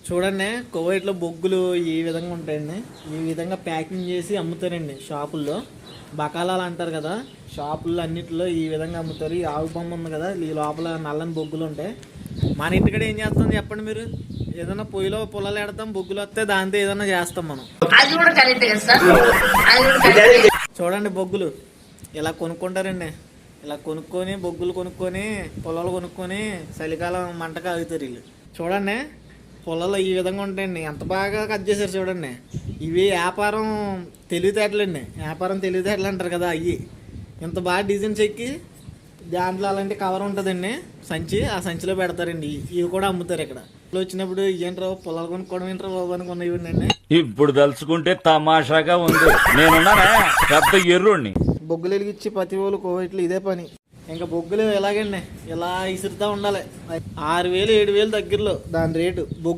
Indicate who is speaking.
Speaker 1: చూడండి, కువైట్లో బొగ్గులు ఈ విధంగా ఉంటాయండి. ఈ విధంగా ప్యాకింగ్ చేసి అమ్ముతారండి షాపుల్లో. బకాలాలు అంటారు కదా, షాపుల్లో అన్నిటిలో ఈ విధంగా అమ్ముతారు. ఈ ఆవు బొమ్మ ఉంది కదా, ఈ లోపల నల్లని బొగ్గులు ఉంటాయి. మన ఇంటికాడ ఏం చేస్తాం చెప్పండి మీరు? ఏదైనా పొయ్యిలో పుల్లలు ఎడతాం, బొగ్గులు వస్తే దాంతో ఏదైనా చేస్తాం మనం. చూడండి, బొగ్గులు ఇలా కొనుక్కుంటారండి. ఇలా కొనుక్కొని బొగ్గులు కొనుక్కొని పొలాలు కొనుక్కొని చలికాలం మంటకు ఆగుతారు వీళ్ళు. చూడండి, పొలాలు ఈ విధంగా ఉంటాయండి. ఎంత బాగా కట్ చేశారు చూడండి. ఇవి వ్యాపారం తెలివితేటలండి. వ్యాపారం తెలివితేటలు అంటారు కదా, అవి ఇంత బాగా డిజైన్ చెక్కి దాంట్లో అలాంటి కవర్ ఉంటుందండి, సంచి. ఆ సంచిలో పెడతారండి. ఇవి కూడా అమ్ముతారు ఇక్కడ. వచ్చినప్పుడు ఏంట్రా పొలాలు కొనుక్కోవడం ఏంట్రా బాబు అనుకున్న ఇవ్వండి.
Speaker 2: ఇప్పుడు తలుచుకుంటే తమాషాగా ఉంది. నేనున్నానే పెద్ద ఎర్రుణ్ణి.
Speaker 1: బొగ్గులు వెలిగించి ప్రతి వాళ్ళు కోవిట్లు ఇదే పని. ఇంకా బొగ్గులు ఎలాగండి ఇలా ఇసురుతూ ఉండాలి. 6,000 7,000 దగ్గరలో దాని రేటు. బొగ్గులు